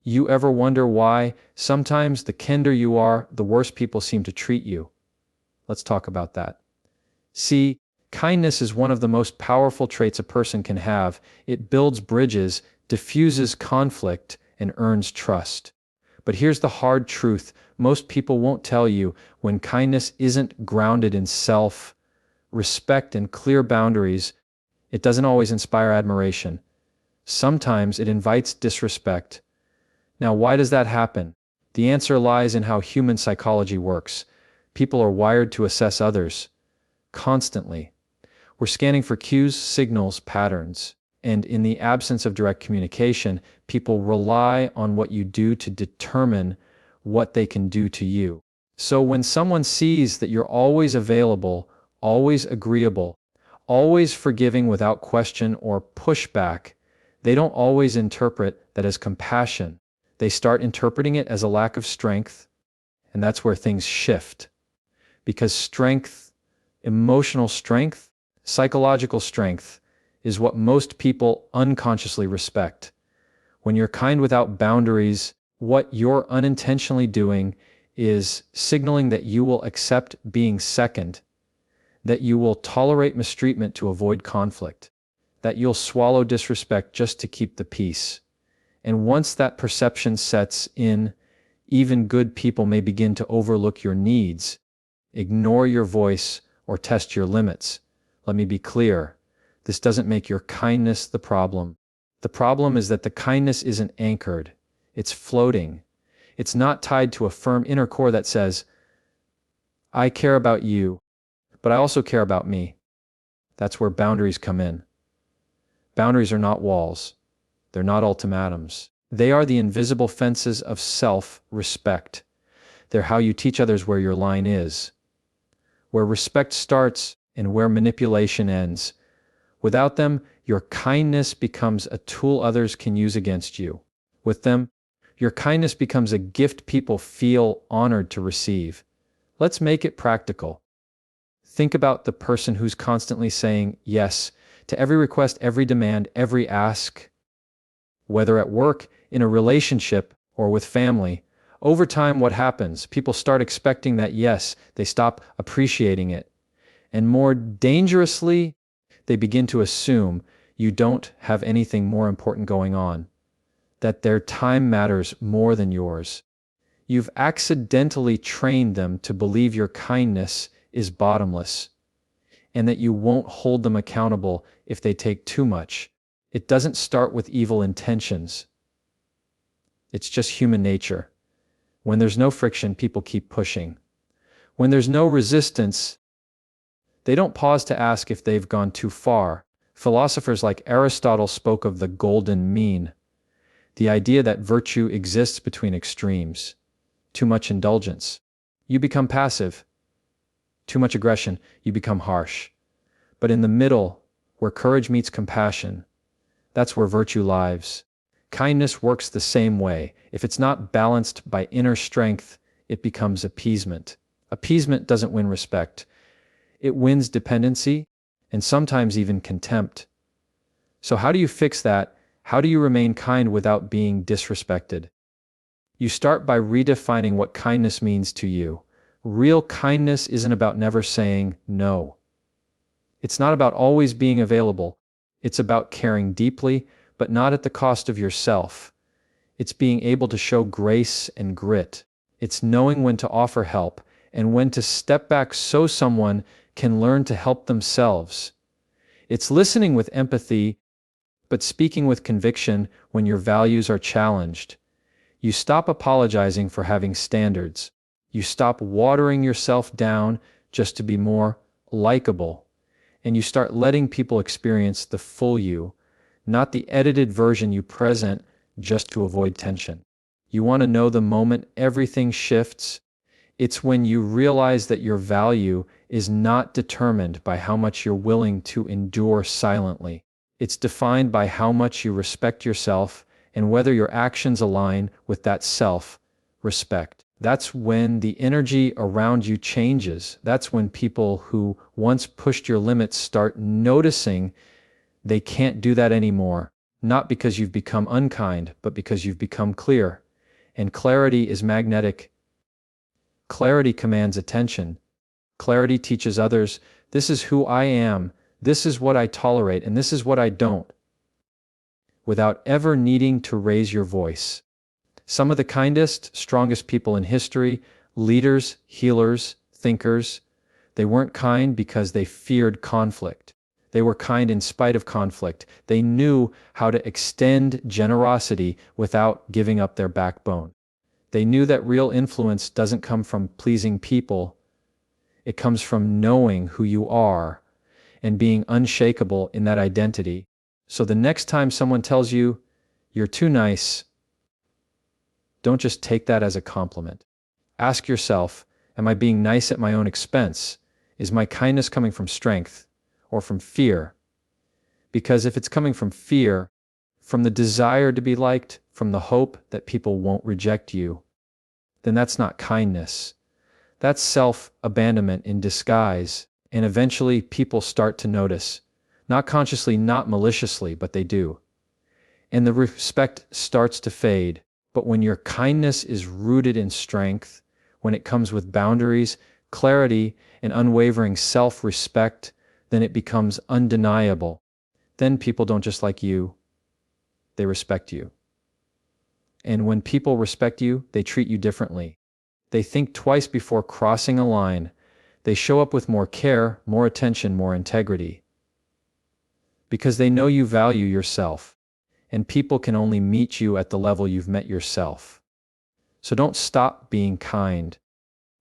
You ever wonder why sometimes the kinder you are, the worse people seem to treat you? Let's talk about that. See, kindness is one of the most powerful traits a person can have. It builds bridges, diffuses conflict, and earns trust. But here's the hard truth most people won't tell you: when kindness isn't grounded in self, respect, and clear boundaries, it doesn't always inspire admiration. Sometimes it invites disrespect. Now, why does that happen? The answer lies in how human psychology works. People are wired to assess others constantly. We're scanning for cues, signals, patterns. And in the absence of direct communication, people rely on what you do to determine what they can do to you. So when someone sees that you're always available, always agreeable, always forgiving without question or pushback, they don't always interpret that as compassion. They start interpreting it as a lack of strength, and that's where things shift. Because strength, emotional strength, psychological strength, is what most people unconsciously respect. When you're kind without boundaries, what you're unintentionally doing is signaling that you will accept being second, that you will tolerate mistreatment to avoid conflict, that you'll swallow disrespect just to keep the peace. And once that perception sets in, even good people may begin to overlook your needs, ignore your voice, or test your limits. Let me be clear. This doesn't make your kindness the problem. The problem is that the kindness isn't anchored. It's floating. It's not tied to a firm inner core that says, I care about you, but I also care about me. That's where boundaries come in. Boundaries are not walls. They're not ultimatums. They are the invisible fences of self-respect. They're how you teach others where your line is, where respect starts and where manipulation ends. Without them, your kindness becomes a tool others can use against you. With them, your kindness becomes a gift people feel honored to receive. Let's make it practical. Think about the person who's constantly saying yes to every request, every demand, every ask. Whether at work, in a relationship, or with family, over time what happens? People start expecting that yes, they stop appreciating it. And more dangerously, they begin to assume you don't have anything more important going on, that their time matters more than yours. You've accidentally trained them to believe your kindness is bottomless, and that you won't hold them accountable if they take too much. It doesn't start with evil intentions. It's just human nature. When there's no friction, people keep pushing. When there's no resistance, they don't pause to ask if they've gone too far. Philosophers like Aristotle spoke of the golden mean, the idea that virtue exists between extremes. Too much indulgence, you become passive. Too much aggression, you become harsh. But in the middle, where courage meets compassion, that's where virtue lives. Kindness works the same way. If it's not balanced by inner strength, it becomes appeasement. Appeasement doesn't win respect. It wins dependency, and sometimes even contempt. So how do you fix that? How do you remain kind without being disrespected? You start by redefining what kindness means to you. Real kindness isn't about never saying no. It's not about always being available. It's about caring deeply, but not at the cost of yourself. It's being able to show grace and grit. It's knowing when to offer help and when to step back so someone can learn to help themselves. It's listening with empathy, but speaking with conviction when your values are challenged. You stop apologizing for having standards. You stop watering yourself down just to be more likable. And you start letting people experience the full you, not the edited version you present just to avoid tension. You want to know the moment everything shifts? It's when you realize that your value is not determined by how much you're willing to endure silently. It's defined by how much you respect yourself and whether your actions align with that self-respect. That's when the energy around you changes. That's when people who once pushed your limits start noticing they can't do that anymore. not because you've become unkind, but because you've become clear. And clarity is magnetic. Clarity commands attention. Clarity teaches others, this is who I am, this is what I tolerate, and this is what I don't, without ever needing to raise your voice. Some of the kindest, strongest people in history, leaders, healers, thinkers, they weren't kind because they feared conflict. They were kind in spite of conflict. They knew how to extend generosity without giving up their backbone. They knew that real influence doesn't come from pleasing people. It comes from knowing who you are and being unshakable in that identity. So the next time someone tells you, you're too nice, don't just take that as a compliment. Ask yourself, am I being nice at my own expense? Is my kindness coming from strength or from fear? Because if it's coming from fear, from the desire to be liked, from the hope that people won't reject you, then that's not kindness. That's self-abandonment in disguise, and eventually people start to notice. Not consciously, not maliciously, but they do. And the respect starts to fade. But when your kindness is rooted in strength, when it comes with boundaries, clarity, and unwavering self-respect, then it becomes undeniable. Then people don't just like you, they respect you. And when people respect you, they treat you differently. They think twice before crossing a line. They show up with more care, more attention, more integrity. Because they know you value yourself, and people can only meet you at the level you've met yourself. So don't stop being kind.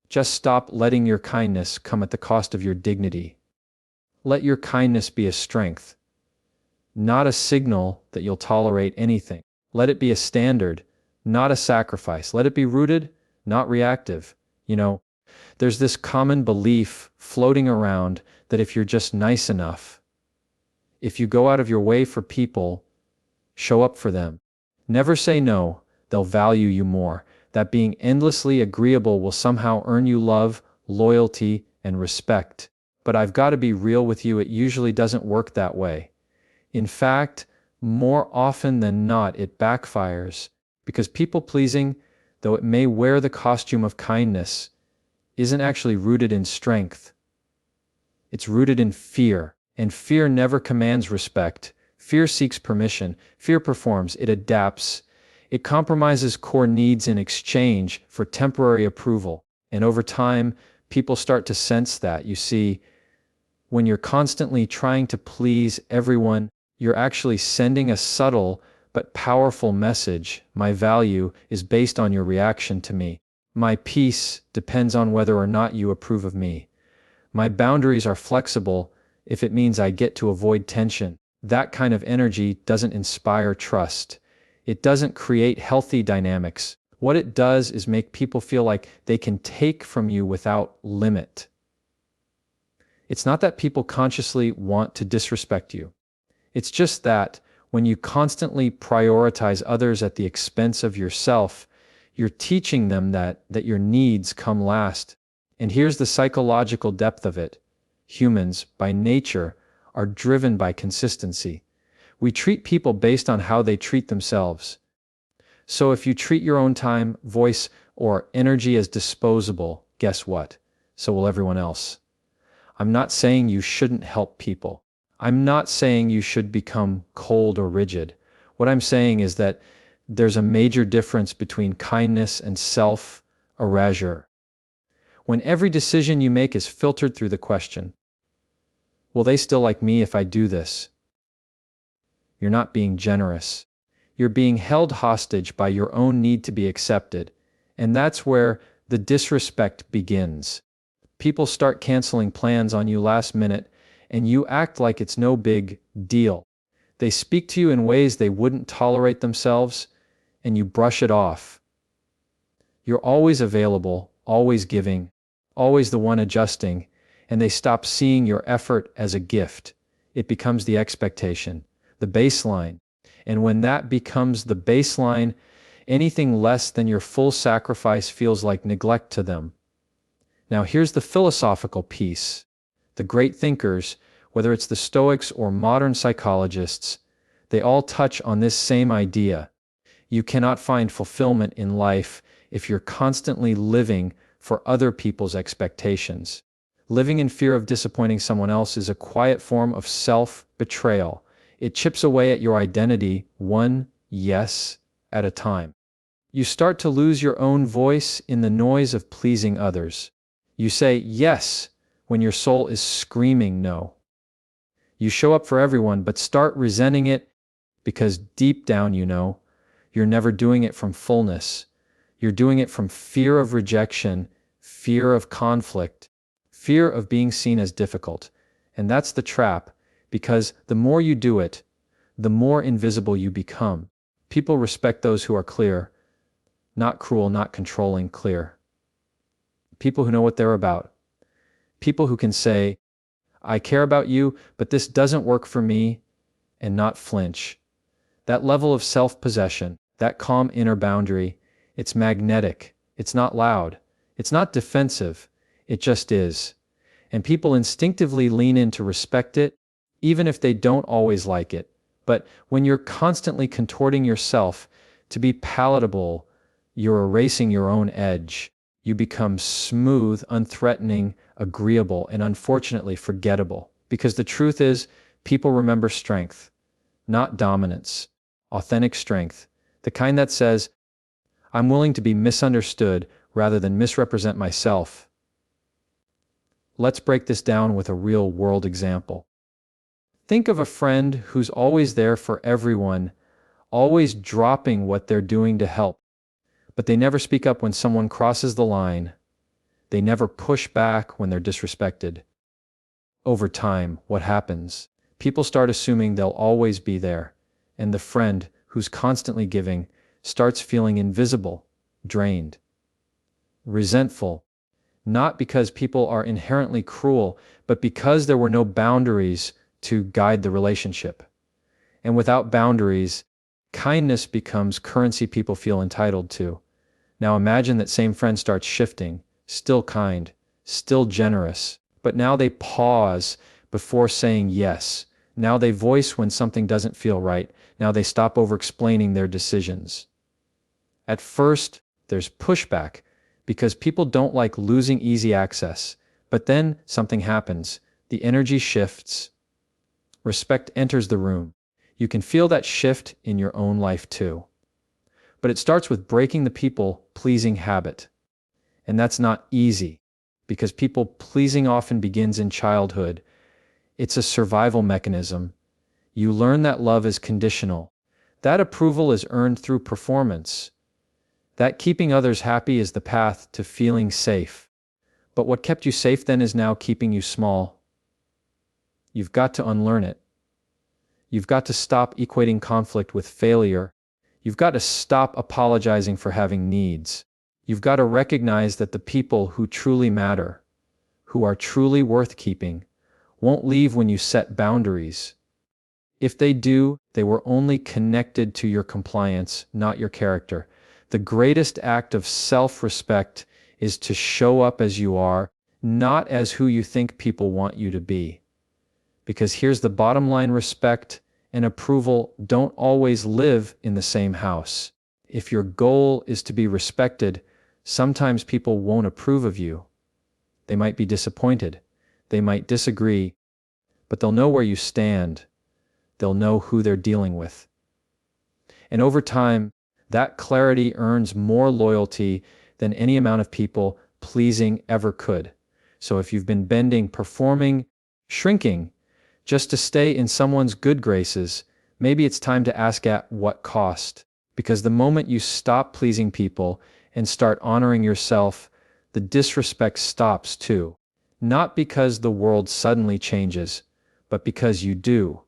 Just stop letting your kindness come at the cost of your dignity. Let your kindness be a strength, not a signal that you'll tolerate anything. Let it be a standard, not a sacrifice. Let it be rooted, not reactive. There's this common belief floating around that if you're just nice enough, if you go out of your way for people, show up for them, never say no, they'll value you more. That being endlessly agreeable will somehow earn you love, loyalty, and respect. But I've got to be real with you, it usually doesn't work that way. In fact, more often than not, it backfires, because people-pleasing, though it may wear the costume of kindness, isn't actually rooted in strength. It's rooted in fear, and fear never commands respect. Fear seeks permission. Fear performs. It adapts. It compromises core needs in exchange for temporary approval. And over time, people start to sense that. You see, when you're constantly trying to please everyone, you're actually sending a subtle but powerful message. My value is based on your reaction to me. My peace depends on whether or not you approve of me. My boundaries are flexible if it means I get to avoid tension. That kind of energy doesn't inspire trust. It doesn't create healthy dynamics. What it does is make people feel like they can take from you without limit. It's not that people consciously want to disrespect you. It's just that when you constantly prioritize others at the expense of yourself, you're teaching them that your needs come last. And here's the psychological depth of it. Humans, by nature, are driven by consistency. We treat people based on how they treat themselves. So if you treat your own time, voice, or energy as disposable, guess what? So will everyone else. I'm not saying you shouldn't help people. I'm not saying you should become cold or rigid. What I'm saying is that there's a major difference between kindness and self-erasure. When every decision you make is filtered through the question, will they still like me if I do this? You're not being generous. You're being held hostage by your own need to be accepted. And that's where the disrespect begins. People start canceling plans on you last minute, and you act like it's no big deal. They speak to you in ways they wouldn't tolerate themselves, and you brush it off. You're always available, always giving, always the one adjusting, and they stop seeing your effort as a gift. It becomes the expectation, the baseline. And when that becomes the baseline, anything less than your full sacrifice feels like neglect to them. Now here's the philosophical piece. The great thinkers, whether it's the Stoics or modern psychologists, They all touch on this same idea. You cannot find fulfillment in life if you're constantly living for other people's expectations. Living in fear of disappointing someone else is a quiet form of self-betrayal. It chips away at your identity one yes at a time. You start to lose your own voice in the noise of pleasing others. You say yes when your soul is screaming no. You show up for everyone but start resenting it because deep down you know you're never doing it from fullness. You're doing it from fear of rejection, fear of conflict, fear of being seen as difficult. And that's the trap, because the more you do it, the more invisible you become. People respect those who are clear, not cruel, not controlling, clear. People who know what they're about. People who can say, I care about you, but this doesn't work for me, and not flinch. That level of self-possession, that calm inner boundary, it's magnetic. It's not loud. It's not defensive. It just is. And people instinctively lean in to respect it, even if they don't always like it. But when you're constantly contorting yourself to be palatable, you're erasing your own edge. You become smooth, unthreatening, agreeable, and unfortunately forgettable. Because the truth is, people remember strength, not dominance. Authentic strength, the kind that says, I'm willing to be misunderstood rather than misrepresent myself. Let's break this down with a real-world example. Think of a friend who's always there for everyone, always dropping what they're doing to help, but they never speak up when someone crosses the line. They never push back when they're disrespected. Over time, what happens? People start assuming they'll always be there, and the friend who's constantly giving starts feeling invisible, drained, resentful, not because people are inherently cruel, but because there were no boundaries to guide the relationship. And without boundaries, kindness becomes currency people feel entitled to. Now imagine that same friend starts shifting, still kind, still generous, but now they pause before saying yes. Now they voice when something doesn't feel right. Now they stop over-explaining their decisions. At first, there's pushback because people don't like losing easy access. But then something happens. The energy shifts. Respect enters the room. You can feel that shift in your own life too. But it starts with breaking the people-pleasing habit. And that's not easy, because people-pleasing often begins in childhood. It's a survival mechanism. You learn that love is conditional. That approval is earned through performance. That keeping others happy is the path to feeling safe. But what kept you safe then is now keeping you small. You've got to unlearn it. You've got to stop equating conflict with failure. You've got to stop apologizing for having needs. You've got to recognize that the people who truly matter, who are truly worth keeping, won't leave when you set boundaries. If they do, they were only connected to your compliance, not your character. The greatest act of self-respect is to show up as you are, not as who you think people want you to be. Because here's the bottom line: respect and approval don't always live in the same house. If your goal is to be respected, sometimes people won't approve of you. They might be disappointed. They might disagree, but they'll know where you stand. They'll know who they're dealing with. And over time, that clarity earns more loyalty than any amount of people pleasing ever could. So if you've been bending, performing, shrinking, just to stay in someone's good graces, maybe it's time to ask at what cost. Because the moment you stop pleasing people and start honoring yourself, the disrespect stops too. Not because the world suddenly changes, but because you do.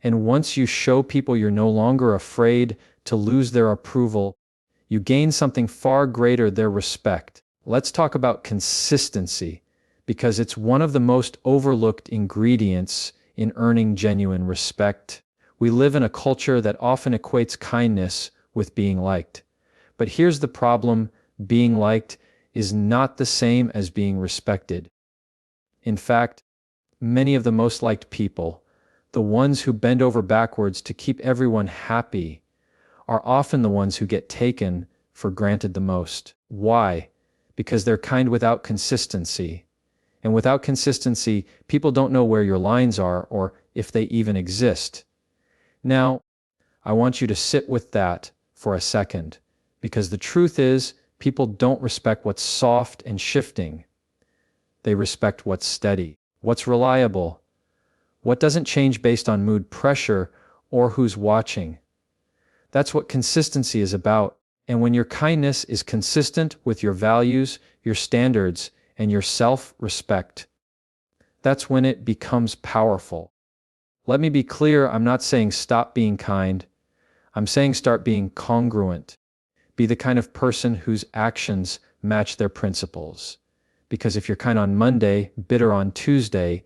And once you show people you're no longer afraid to lose their approval, you gain something far greater, their respect. Let's talk about consistency, because it's one of the most overlooked ingredients in earning genuine respect. We live in a culture that often equates kindness with being liked. But here's the problem: being liked is not the same as being respected. In fact, many of the most liked people, The ones who bend over backwards to keep everyone happy are often the ones who get taken for granted the most. Why? Because they're kind without consistency. And without consistency, people don't know where your lines are or if they even exist. Now, I want you to sit with that for a second, because the truth is, people don't respect what's soft and shifting. They respect what's steady, what's reliable, what doesn't change based on mood pressure or who's watching. That's what consistency is about. And when your kindness is consistent with your values, your standards, and your self-respect, that's when it becomes powerful. Let me be clear, I'm not saying stop being kind. I'm saying start being congruent. Be the kind of person whose actions match their principles. Because if you're kind on Monday, bitter on Tuesday,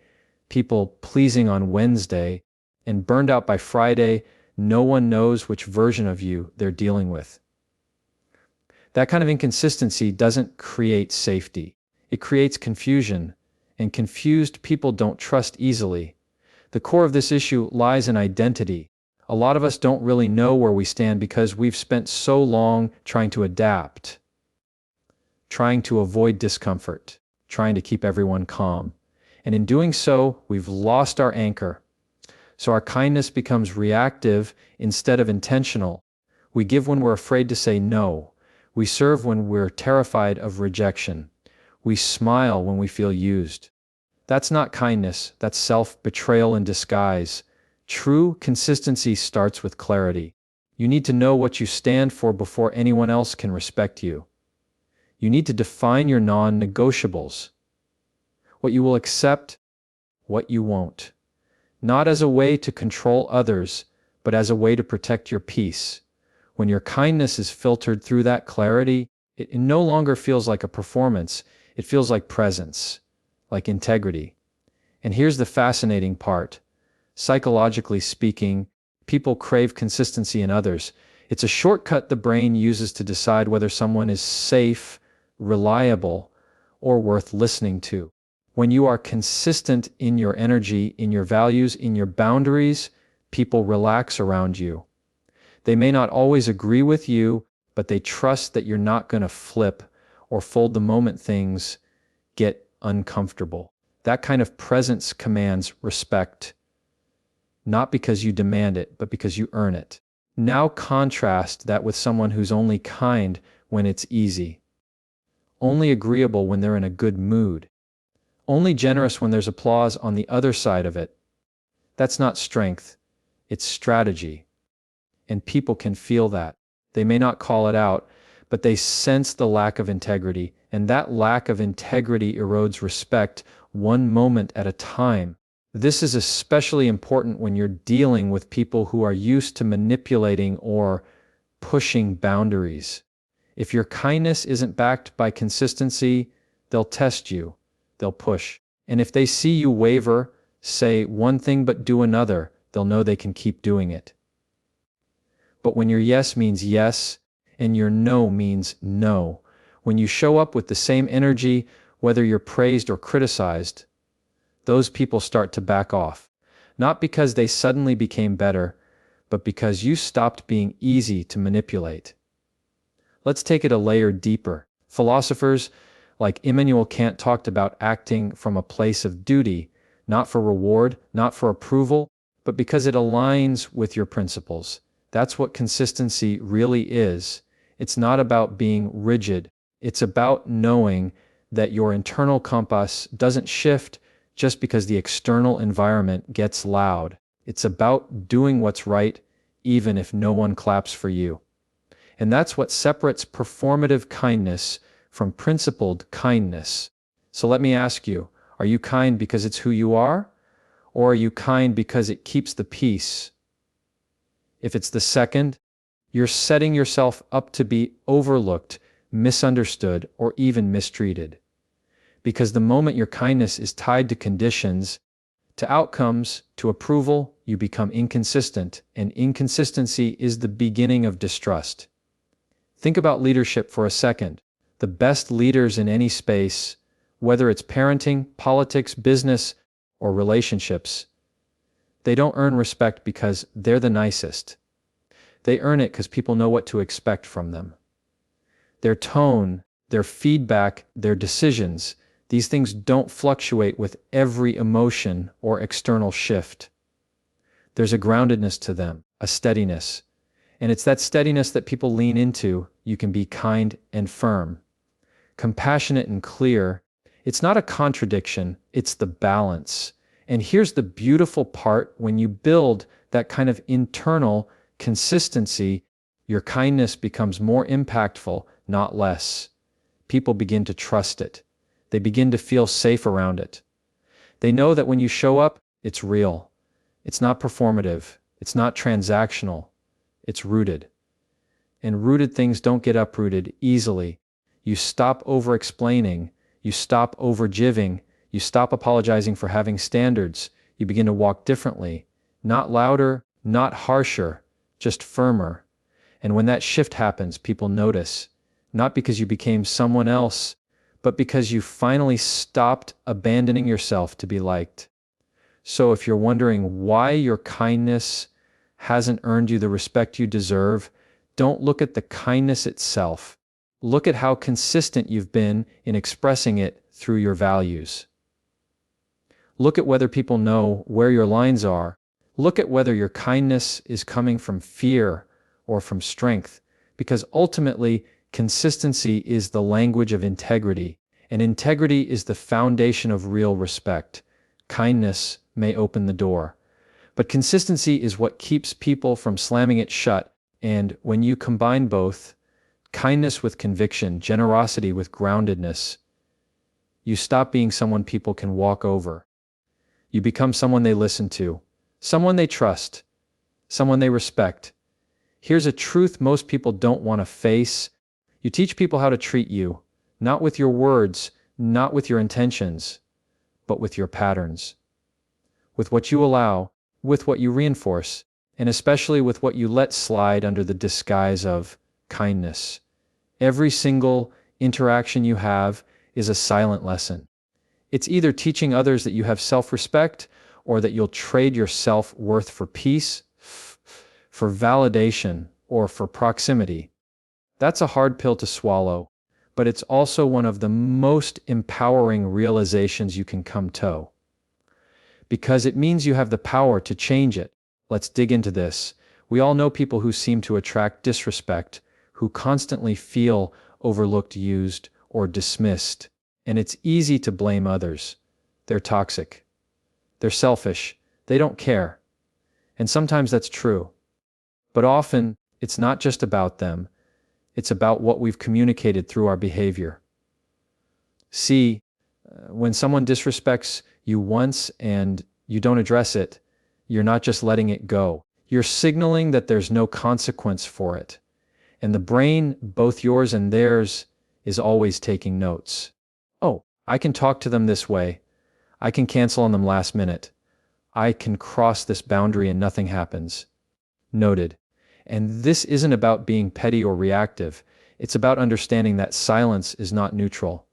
people pleasing on Wednesday, and burned out by Friday, no one knows which version of you they're dealing with. That kind of inconsistency doesn't create safety. It creates confusion, and confused people don't trust easily. The core of this issue lies in identity. A lot of us don't really know where we stand because we've spent so long trying to adapt, trying to avoid discomfort, trying to keep everyone calm. And in doing so, we've lost our anchor. So our kindness becomes reactive instead of intentional. We give when we're afraid to say no. We serve when we're terrified of rejection. We smile when we feel used. That's not kindness, that's self-betrayal in disguise. True consistency starts with clarity. You need to know what you stand for before anyone else can respect you. You need to define your non-negotiables. What you will accept, what you won't. Not as a way to control others, but as a way to protect your peace. When your kindness is filtered through that clarity, it no longer feels like a performance. It feels like presence, like integrity. And here's the fascinating part. Psychologically speaking, people crave consistency in others. It's a shortcut the brain uses to decide whether someone is safe, reliable, or worth listening to. When you are consistent in your energy, in your values, in your boundaries, people relax around you. They may not always agree with you, but they trust that you're not going to flip or fold the moment things get uncomfortable. That kind of presence commands respect, not because you demand it, but because you earn it. Now contrast that with someone who's only kind when it's easy, only agreeable when they're in a good mood, only generous when there's applause on the other side of it. That's not strength, it's strategy. And people can feel that. They may not call it out, but they sense the lack of integrity, and that lack of integrity erodes respect one moment at a time. This is especially important when you're dealing with people who are used to manipulating or pushing boundaries. If your kindness isn't backed by consistency, they'll test you, they'll push. And if they see you waver, say one thing but do another, they'll know they can keep doing it. But when your yes means yes, and your no means no, when you show up with the same energy, whether you're praised or criticized, those people start to back off. Not because they suddenly became better, but because you stopped being easy to manipulate. Let's take it a layer deeper. Philosophers like Immanuel Kant talked about acting from a place of duty, not for reward, not for approval, but because it aligns with your principles. That's what consistency really is. It's not about being rigid. It's about knowing that your internal compass doesn't shift just because the external environment gets loud. It's about doing what's right, even if no one claps for you. And that's what separates performative kindness from principled kindness. So let me ask you, are you kind because it's who you are? Or are you kind because it keeps the peace? If it's the second, you're setting yourself up to be overlooked, misunderstood, or even mistreated. Because the moment your kindness is tied to conditions, to outcomes, to approval, you become inconsistent, and inconsistency is the beginning of distrust. Think about leadership for a second. The best leaders in any space, whether it's parenting, politics, business, or relationships, They don't earn respect because they're the nicest. They earn it because people know what to expect from them. Their tone, their feedback, their decisions, these things don't fluctuate with every emotion or external shift. There's a groundedness to them, a steadiness. And it's that steadiness that people lean into. You can be kind and firm, compassionate and clear. It's not a contradiction, it's the balance. And here's the beautiful part: when you build that kind of internal consistency, your kindness becomes more impactful, not less. People begin to trust it. They begin to feel safe around it. They know that when you show up, it's real. It's not performative. It's not transactional. It's rooted. And rooted things don't get uprooted easily. You stop over-explaining. You stop over-giving. You stop apologizing for having standards. You begin to walk differently. Not louder, not harsher, just firmer. And when that shift happens, people notice. Not because you became someone else, but because you finally stopped abandoning yourself to be liked. So if you're wondering why your kindness hasn't earned you the respect you deserve, don't look at the kindness itself. Look at how consistent you've been in expressing it through your values. Look at whether people know where your lines are. Look at whether your kindness is coming from fear or from strength, because ultimately, consistency is the language of integrity, and integrity is the foundation of real respect. Kindness may open the door, but consistency is what keeps people from slamming it shut. And when you combine both, kindness with conviction, generosity with groundedness, you stop being someone people can walk over. You become someone they listen to, someone they trust, someone they respect. Here's a truth most people don't want to face. You teach people how to treat you, not with your words, not with your intentions, but with your patterns. With what you allow, with what you reinforce, and especially with what you let slide under the disguise of kindness. Every single interaction you have is a silent lesson. It's either teaching others that you have self-respect, or that you'll trade your self-worth for peace, for validation, or for proximity. That's a hard pill to swallow, but it's also one of the most empowering realizations you can come to, because it means you have the power to change it. Let's dig into this. We all know people who seem to attract disrespect, who constantly feel overlooked, used, or dismissed. And it's easy to blame others. They're toxic. They're selfish. They don't care. And sometimes that's true. But often, it's not just about them. It's about what we've communicated through our behavior. See, when someone disrespects you once and you don't address it, you're not just letting it go. You're signaling that there's no consequence for it. And the brain, both yours and theirs, is always taking notes. Oh, I can talk to them this way. I can cancel on them last minute. I can cross this boundary and nothing happens. Noted. And this isn't about being petty or reactive. It's about understanding that silence is not neutral.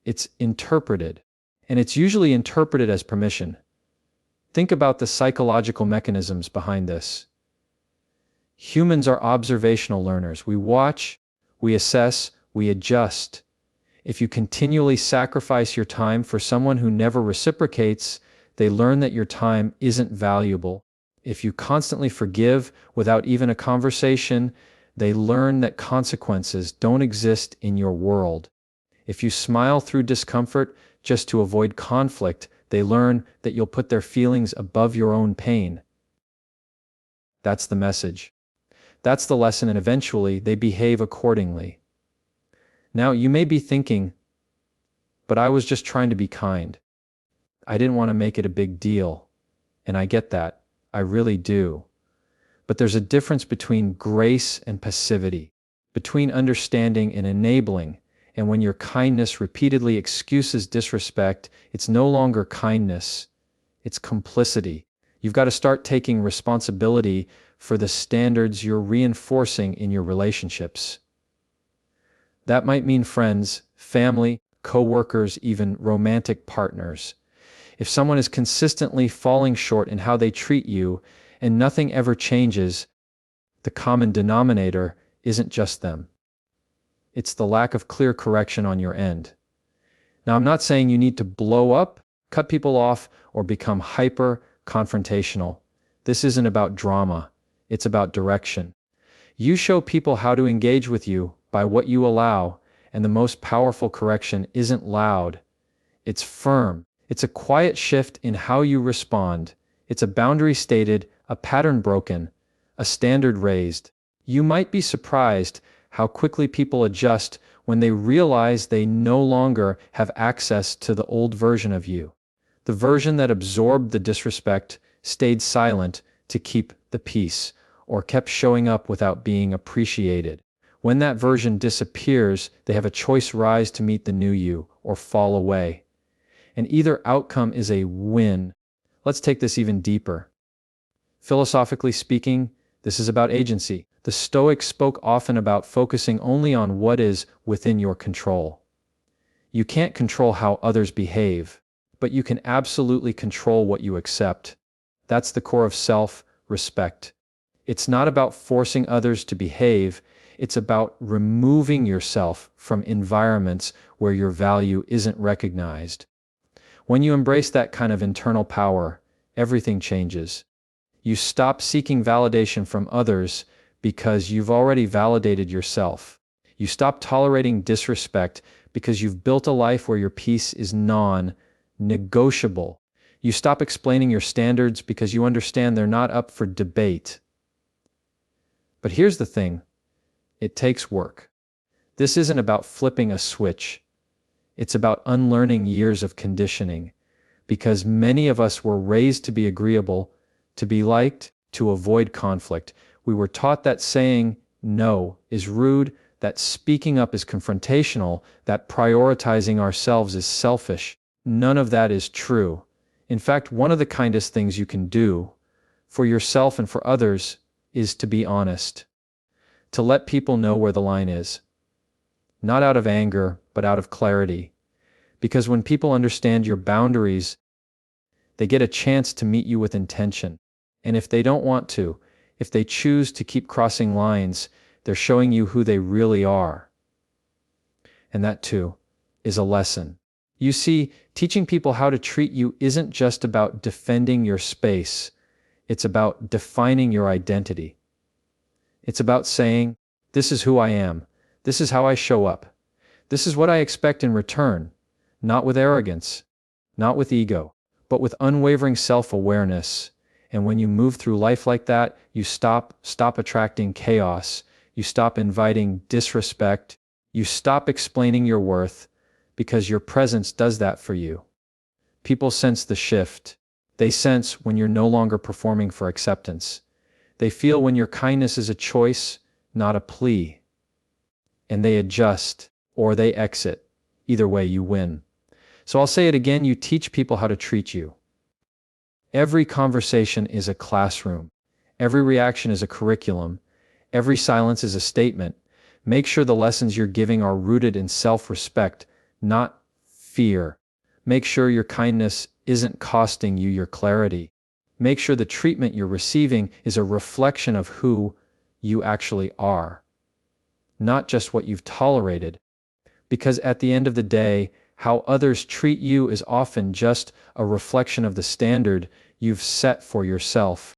It's interpreted. And it's usually interpreted as permission. Think about the psychological mechanisms behind this. Humans are observational learners. We watch, we assess, we adjust. If you continually sacrifice your time for someone who never reciprocates, they learn that your time isn't valuable. If you constantly forgive without even a conversation, they learn that consequences don't exist in your world. If you smile through discomfort just to avoid conflict, they learn that you'll put their feelings above your own pain. That's the message. That's the lesson, and eventually they behave accordingly. Now, you may be thinking, but I was just trying to be kind. I didn't want to make it a big deal. And I get that. I really do. But there's a difference between grace and passivity, between understanding and enabling. And when your kindness repeatedly excuses disrespect, it's no longer kindness, it's complicity. You've got to start taking responsibility for the standards you're reinforcing in your relationships. That might mean friends, family, co-workers, even romantic partners. If someone is consistently falling short in how they treat you and nothing ever changes, the common denominator isn't just them. It's the lack of clear correction on your end. Now, I'm not saying you need to blow up, cut people off, or become hyper confrontational. This isn't about drama. It's about direction. You show people how to engage with you by what you allow, and the most powerful correction isn't loud. It's firm. It's a quiet shift in how you respond. It's a boundary stated, a pattern broken, a standard raised. You might be surprised how quickly people adjust when they realize they no longer have access to the old version of you. The version that absorbed the disrespect, stayed silent to keep the peace, or kept showing up without being appreciated. When that version disappears, they have a choice: rise to meet the new you or fall away. And either outcome is a win. Let's take this even deeper. Philosophically speaking, this is about agency. The Stoics spoke often about focusing only on what is within your control. You can't control how others behave, but you can absolutely control what you accept. That's the core of self-respect. It's not about forcing others to behave. It's about removing yourself from environments where your value isn't recognized. When you embrace that kind of internal power, everything changes. You stop seeking validation from others because you've already validated yourself. You stop tolerating disrespect because you've built a life where your peace is non-negotiable. You stop explaining your standards because you understand they're not up for debate. But here's the thing. It takes work. This isn't about flipping a switch. It's about unlearning years of conditioning, because many of us were raised to be agreeable, to be liked, to avoid conflict. We were taught that saying no is rude, that speaking up is confrontational, that prioritizing ourselves is selfish. None of that is true. In fact, one of the kindest things you can do for yourself and for others is to be honest, to let people know where the line is. Not out of anger, but out of clarity. Because when people understand your boundaries, they get a chance to meet you with intention. And if they don't want to, if they choose to keep crossing lines, they're showing you who they really are. And that too is a lesson. You see, teaching people how to treat you isn't just about defending your space. It's about defining your identity. It's about saying, this is who I am. This is how I show up. This is what I expect in return, not with arrogance, not with ego, but with unwavering self-awareness. And when you move through life like that, you stop attracting chaos. You stop inviting disrespect. You stop explaining your worth, because your presence does that for you. People sense the shift. They sense when you're no longer performing for acceptance. They feel when your kindness is a choice, not a plea. And they adjust, or they exit. Either way, you win. So I'll say it again, you teach people how to treat you. Every conversation is a classroom. Every reaction is a curriculum. Every silence is a statement. Make sure the lessons you're giving are rooted in self-respect, not fear. Make sure your kindness isn't costing you your clarity. Make sure the treatment you're receiving is a reflection of who you actually are, not just what you've tolerated. Because at the end of the day, how others treat you is often just a reflection of the standard you've set for yourself.